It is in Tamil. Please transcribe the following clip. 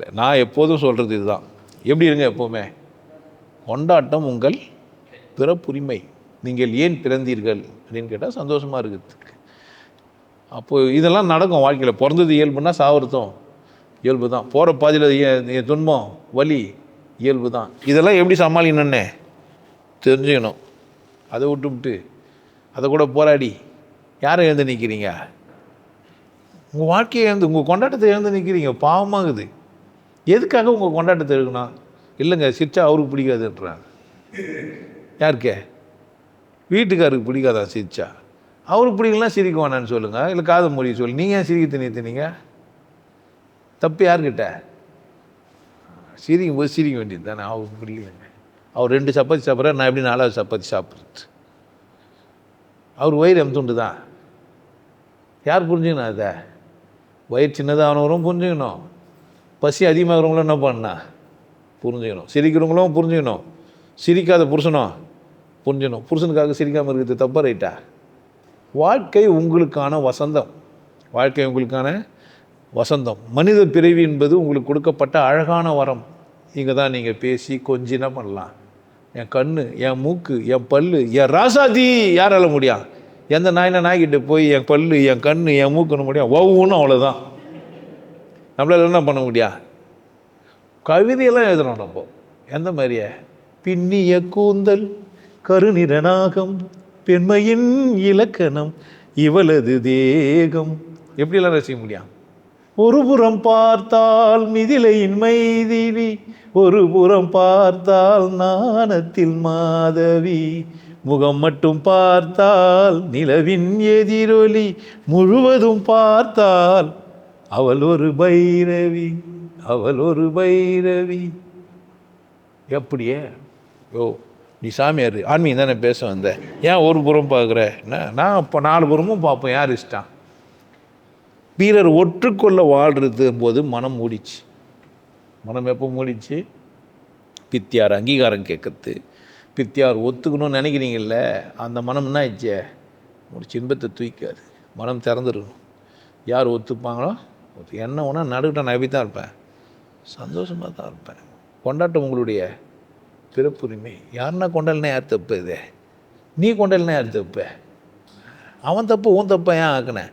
இல்லை. நான் எப்போதும் சொல்கிறது இதுதான். எப்படி இருங்க எப்போவுமே, கொண்டாட்டம் உங்கள் பிறப்புரிமை. நீங்கள் ஏன் பிறந்தீர்கள் அப்படின்னு கேட்டால் சந்தோஷமாக இருக்கிறதுக்கு. அப்போது இதெல்லாம் நடக்கும் வாழ்க்கையில். பிறந்தது இயல்புனா சாவறதும் இயல்பு தான். போகிற பாதியில் துன்பம் வலி இயல்பு தான். இதெல்லாம் எப்படி சமாளிக்கணுன்னே தெரிஞ்சுக்கணும். அதை விட்டு அதை கூட போராடி யாரை எழுந்து நிற்கிறீங்க? உங்கள் வாழ்க்கையை எழுந்து, உங்கள் கொண்டாட்டத்தை எழுந்து நிற்கிறீங்க. பாவமாகுது. எதுக்காக உங்கள் கொண்டாட்டத்தை எடுக்கணும்? இல்லைங்க, சிரிச்சா அவருக்கு பிடிக்காதுன்றாங்க. யாருக்கே? வீட்டுக்காருக்கு பிடிக்காதான் சிரிச்சா? அவருக்கு பிடிக்கலாம், சிரிக்க வேணான்னு சொல்லுங்கள். இல்லை காது மொழி சொல்லு. நீங்கள் ஏன் சிரிக்க திணித்தீங்க? தப்பு யார்கிட்ட? சிரிக்கும் போது சிரிக்க வேண்டியது தானே. அவருக்கு பிடிக்கலைங்க. அவர் 2 சப்பாத்தி சாப்பிட்றாரு, நான் எப்படி 4வது சப்பாத்தி சாப்பிட்றது? அவர் வயிறு எம்துண்டு தான். யார் புரிஞ்சுக்கணும்? அதை வயிறு சின்னதானவரும் புரிஞ்சுக்கணும், பசி அதிகமாகிறவங்களும் என்ன பண்ணா புரிஞ்சுக்கணும், சிரிக்கிறவங்களும் புரிஞ்சுக்கணும், சிரிக்காத புருஷனும் புரிஞ்சுக்கணும். புருஷனுக்காக சிரிக்காமல் இருக்கிறது தப்பா ரைட்டா? வாழ்க்கை உங்களுக்கான வசந்தம். வாழ்க்கை உங்களுக்கான வசந்தம். மனித பிறவி என்பது உங்களுக்கு கொடுக்கப்பட்ட அழகான வரம். இங்கே தான் நீங்கள் பேசி கொஞ்சினா பண்ணலாம். என் கண், என் மூக்கு, என் பல்லு, என் ராசாதி யாரால முடியும்? எந்த நாய்கிட்ட போய் என் பல்லு, என் கண், என் மூக்குன்னு முடியும்? ஒவ்வொன்றும் அவ்வளோதான். நம்மளால என்ன பண்ண முடியா? கவிதையெல்லாம் எழுதுறோம் நம்ம. எந்த மாதிரியே? பின்னிய கூந்தல், கருநிறநாகம், பெண்மையின் இலக்கணம், இவளது தேகம். எப்படியெல்லாம் ரசிக்க முடியும்? ஒரு புறம் பார்த்தால் மிதிலையின் மைதிலி, ஒரு புறம் பார்த்தால் நாணத்தில் மாதவி, முகம் மட்டும் பார்த்தால் நிலவின் எதிரொலி, முழுவதும் பார்த்தால் அவள் ஒரு பைரவி, அவள் ஒரு பைரவி. எப்படியே? ஓ, நீ சாமியார் ஆன்மீகம் தானே பேச வந்த, ஏன் ஒரு புறம் பார்க்குற? நான் இப்போ 4 புறமும் பார்ப்பேன். யார் இஷ்டம்? வீரர் ஒற்றுக்கொள்ள வாழ்றது போது மனம் மூடிச்சு. மனம் எப்போ மூடிச்சு? பித்தியார் அங்கீகாரம் கேட்கறது, பித்தியார் ஒத்துக்கணும்னு நினைக்கிறீங்கல்ல, அந்த மனம் என்ன ஆயிடுச்சு? முடிச்சு இன்பத்தை தூக்காது. மனம் திறந்துருக்கணும். யார் ஒத்துப்பாங்களோ என்ன ஒன்றா நடுக்கிட்ட நான் எப்படி தான் இருப்பேன்? சந்தோஷமாக தான் இருப்பேன். கொண்டாட்டம் உங்களுடைய பிறப்புரிமை. யாருன்னா கொண்டாடலனா யார் தப்பு? இது நீ கொண்டாடலனா யார் தப்பு? அவன் தப்பு உன் தப்பை ஏன் ஆக்குனேன்?